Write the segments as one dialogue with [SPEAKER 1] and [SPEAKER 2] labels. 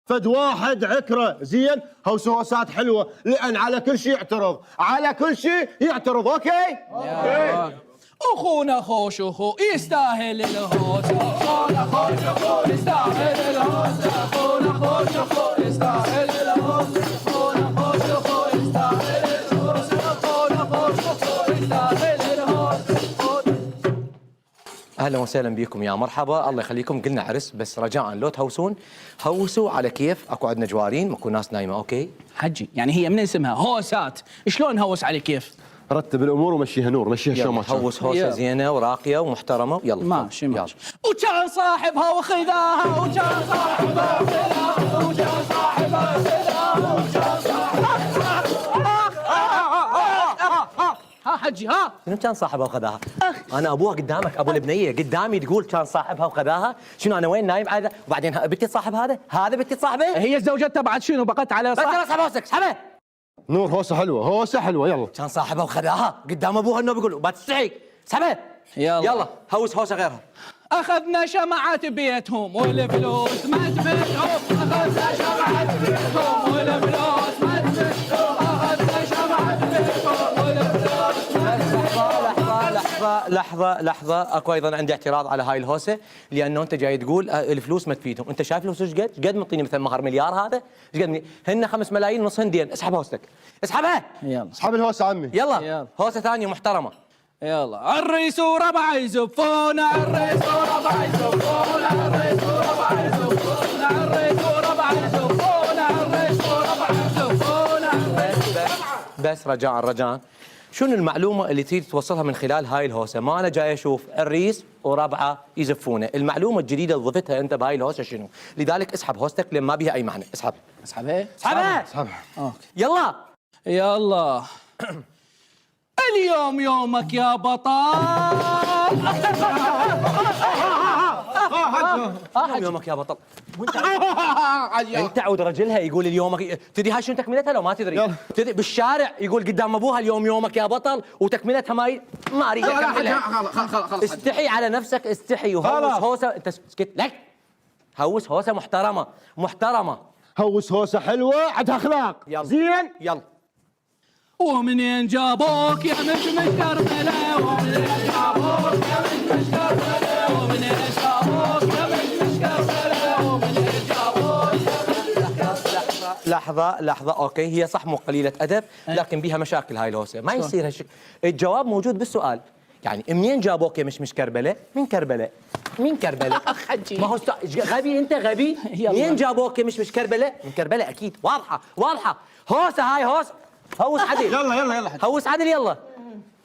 [SPEAKER 1] فد واحد عكره زين، هوسات حلوه، لان على كل شيء يعترض، على كل شيء يعترض. اوكي.
[SPEAKER 2] اخونا خوش اخو يستاهل الهوس، اخونا خوش اخو يستاهل الهوس، اخونا خوش اخو يستاهل الهوس، اخونا خوش اخو يستاهل الهوس، اخونا خوش اخو يستاهل الهوس.
[SPEAKER 3] اهلا وسهلا بكم، يا مرحبا، الله يخليكم. قلنا عرس بس رجاء لو تهوسون هوسوا على كيف، اكو عندنا جوارين، ماكو ناس نايمه. اوكي
[SPEAKER 2] حجي يعني هي من اسمها هوسات، شلون نهوس على كيف؟
[SPEAKER 1] رتب الامور ومشيها نور، مشيها شلون ما شاء.
[SPEAKER 3] هوس هوسه زينه وراقيه ومحترمه. يلا
[SPEAKER 2] ماشي ماشي. وكان صاحبها وخذاها، وكان صاحبها وخذاها، وكان صاحبها وخذاها، وكان صاحبها. ها حجي ها
[SPEAKER 3] شنو كان صاحبها وخذاها؟ انا ابوها قدامك، ابو البنيه قدامي تقول كان صاحبها وخذاها؟ شنو انا وين نايم عادة؟ وبعدين بنتي صاحب هذا بنتي صاحبه؟
[SPEAKER 2] هي زوجتها بعد شنو بقت على
[SPEAKER 3] بس انا صاحبها وسك اسحبها.
[SPEAKER 1] نور هوسه حلوه، هوسه حلوه. يلا
[SPEAKER 3] كان صاحبها وخذاها قدام ابوها، انه بيقول ما تستحي. اسحبها. يلا هوس هوسه غيرها.
[SPEAKER 2] اخذنا شمعات بيتهم والفلوس ما تبيعهم، اخذنا شمعات بيتهم والفلوس ما تبيعهم، اخذنا شمعات بيتهم والفلوس ما تبيعهم.
[SPEAKER 3] لحظة اكو ايضا عندي اعتراض على هاي الهوسه، لانه انت جاي تقول الفلوس ما تفيدهم، انت شايف الفلوس ايش قد منطيني مثلا مهر مليار هذا؟ ايش قد هن 5 ملايين نصهن دين. اسحب هوستك، اسحبها.
[SPEAKER 2] يلا
[SPEAKER 1] اسحب الهوسه عمي.
[SPEAKER 3] يلا هوسه ثانيه محترمه.
[SPEAKER 2] يلا الريس وربع يزفون، الريس وربع يزفون، الريس وربع يزفون، الريس وربع يزفون، الريس وربع يزفون.
[SPEAKER 3] بس رجاء شنو المعلومه اللي تريد توصلها من خلال هاي الهوسه؟ ما انا جاي اشوف الريس وربعه يزفونه، المعلومه الجديده اللي ضفتها انت بهاي الهوسه شنو؟ لذلك اسحب هوستك لان ما بيها اي معنى.
[SPEAKER 2] اسحبها
[SPEAKER 3] اسحبها. اوكي يلا
[SPEAKER 2] اليوم يومك يا بطل.
[SPEAKER 3] يومك يا بطل. انت عود رجلها يقول اليومك، تدري هاي شنو تكملتها لو ما تدري؟ تدري بالشارع يقول قدام ابوها اليوم يومك يا بطل، وتكملتها ما اريد اكملها.
[SPEAKER 2] خلاص
[SPEAKER 3] استحي على نفسك، استحي وهوس هوسه. انت اسكت لك. هوس هوسه محترمه.
[SPEAKER 1] هوس هوسه حلوه عندها اخلاق.
[SPEAKER 3] يلا
[SPEAKER 1] زين
[SPEAKER 3] يلا.
[SPEAKER 2] ومنين جابوك يا مشمش كربلاء، ومنين جابوك يا مشمش كربلاء، ومنين جابوك يا مشمش كربلاء، ومنين جابوك يا مشمش كربلاء.
[SPEAKER 3] لحظة اوكي، هي صح مو قليلة ادب لكن بيها مشاكل هاي الهوسة، ما يصير هالشيء. الجواب موجود بالسؤال، يعني منين جابوك يا مش كربلاء؟ من كربلاء.
[SPEAKER 2] اخ حجي
[SPEAKER 3] ما هو غبي انت غبي. منين جابوك يا مش كربلاء؟ من كربلاء اكيد، واضحة. هوسة هاي هوس. هوس عدل.
[SPEAKER 1] يلا حجي.
[SPEAKER 3] هوس عدل. يلا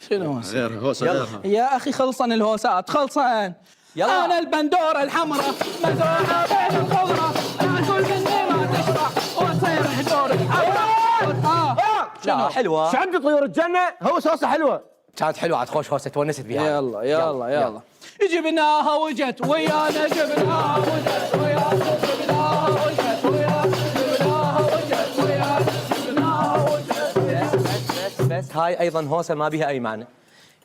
[SPEAKER 2] شنو
[SPEAKER 1] غير هوسه غيرها.
[SPEAKER 2] يا اخي خلصن الهوسات خلصن.
[SPEAKER 3] يلا
[SPEAKER 2] انا البندوره الحمراء مزروعه بين الخضره، اكل مني ما تشبع وتصير هدور الحمراء.
[SPEAKER 3] لا حلوة.
[SPEAKER 1] ايش عندي طيور الجنه؟ هوسه حلوه.
[SPEAKER 3] كانت حلوة عاد، خوش هوسة تونست بها.
[SPEAKER 2] يلا جبناها وجت ويانا، جبناها وجت ويانا، جبناها وجت ويانا، جبناها وجت ويانا، جبناها وجت ويانا.
[SPEAKER 3] بس هاي ايضا هوسه ما بيها اي معنى.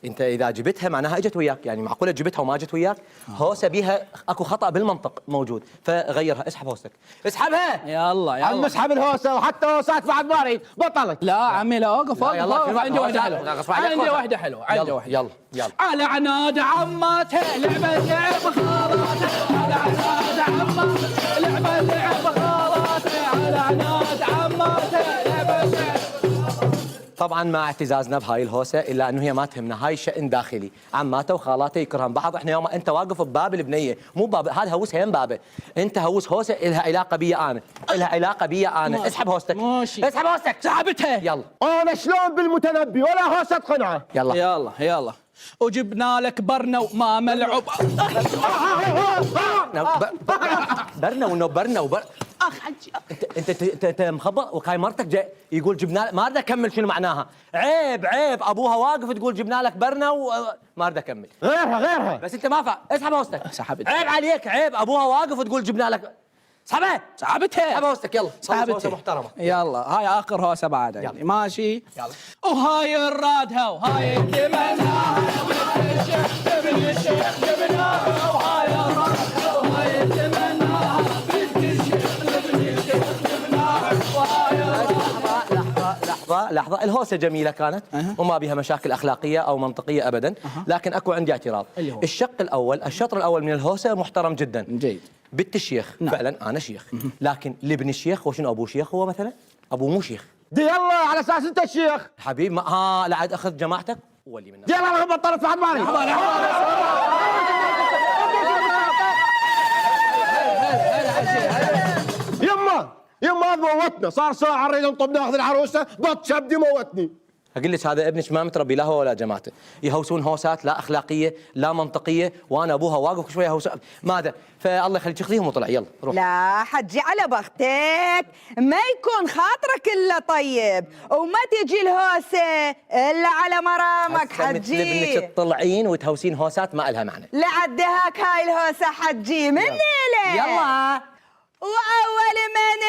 [SPEAKER 3] انت اذا جبتها معناها اجت وياك، يعني معقوله جبتها وما اجت وياك؟ هوسه بيها اكو خطا بالمنطق موجود، فغيرها. اسحب هوستك، اسحبها.
[SPEAKER 2] يلا
[SPEAKER 1] عم اسحب الهوسه، وحتى هوسات بعد ما اريد بطلت.
[SPEAKER 2] لا عمي لا اوقف عندي واحده حلوه.
[SPEAKER 3] يلا
[SPEAKER 2] على عناد عماتها لعب خالاتها، على عناد عماتها لعب خالاتها، على عناد عماتها لعب.
[SPEAKER 3] طبعا مع اعتزازنا بهاي الهوسه الا انه هي ما تهمنا، هاي شأن داخلي، عماته وخالاته يكرهن بعض. احنا يوم انت واقف بباب البنيه مو باب هذا، هوس هين بابه. انت هوس هوسه الها علاقه بي انا، اسحب هوستك.
[SPEAKER 2] ماشي
[SPEAKER 3] اسحب هوستك.
[SPEAKER 2] سحبتها.
[SPEAKER 3] يلا
[SPEAKER 1] انا شلون بالمتنبي ولا هوسه قنعه.
[SPEAKER 2] يلا وجبنا لك برنو ما ملعوب.
[SPEAKER 3] برنو
[SPEAKER 2] اخ حجي
[SPEAKER 3] انت مخبط وكاي مرتك جاي يقول جبنا، ما اريد اكمل شنو معناها. عيب ابوها واقف تقول جبنا لك برنو، ما اريد اكمل.
[SPEAKER 1] غيرها
[SPEAKER 3] بس انت ما فا. اسحب هوستك.
[SPEAKER 2] سحبت.
[SPEAKER 3] عيب عليك، عيب ابوها واقف تقول جبنا لك. سحبها.
[SPEAKER 2] سحبتها.
[SPEAKER 3] اسحب هوستك. يلا هوسه محترمه.
[SPEAKER 2] يلا هاي اخر هوسه بعد يعني. ماشي
[SPEAKER 3] يلا.
[SPEAKER 2] وهاي الرادها وهاي التمناها، ابن الشيخ جبناها، وهاي الرادها وهاي التمناها، بنت الشيخ ابن الشيخ
[SPEAKER 3] لحظة الهوسة جميلة كانت وما بها مشاكل أخلاقية أو منطقية أبدا، لكن أكو عندي اعتراض. الشق الأول، الشطر الأول من الهوسة محترم جدا
[SPEAKER 2] جيد.
[SPEAKER 3] بنت الشيخ.
[SPEAKER 2] نعم.
[SPEAKER 3] فعلا أنا شيخ، لكن لابن الشيخ وشنو أبو شيخ هو مثلا؟ أبو مو شيخ.
[SPEAKER 1] دي يلا على اساس انت الشيخ
[SPEAKER 3] حبيب ما لا عاد أخذ جماعتك ولي منك.
[SPEAKER 1] دي يلا انا بطلت بعد مالي. يما موتنا، صار ساعة نريد نطب ناخذ العروسة بط شبدي موتني.
[SPEAKER 3] أقول لك هذا ابنك ما متربي لا هو ولا جماعته، يهوسون هوسات لا أخلاقية لا منطقية، وأنا أبوها واقف شوية هوسات ماذا، فالله يخليك خذيهم وطلع يلا روح.
[SPEAKER 4] لا حجي على بختك، ما يكون خاطرك إلا طيب، وما تجي الهوسة إلا على مرامك
[SPEAKER 3] هسه مثل
[SPEAKER 4] حجي.
[SPEAKER 3] ابنك تطلعين وتهوسين هوسات ما إلها معنى.
[SPEAKER 4] لعدهاك هاي الهوسة حجي من ليلة.
[SPEAKER 3] يلا.
[SPEAKER 4] وأول من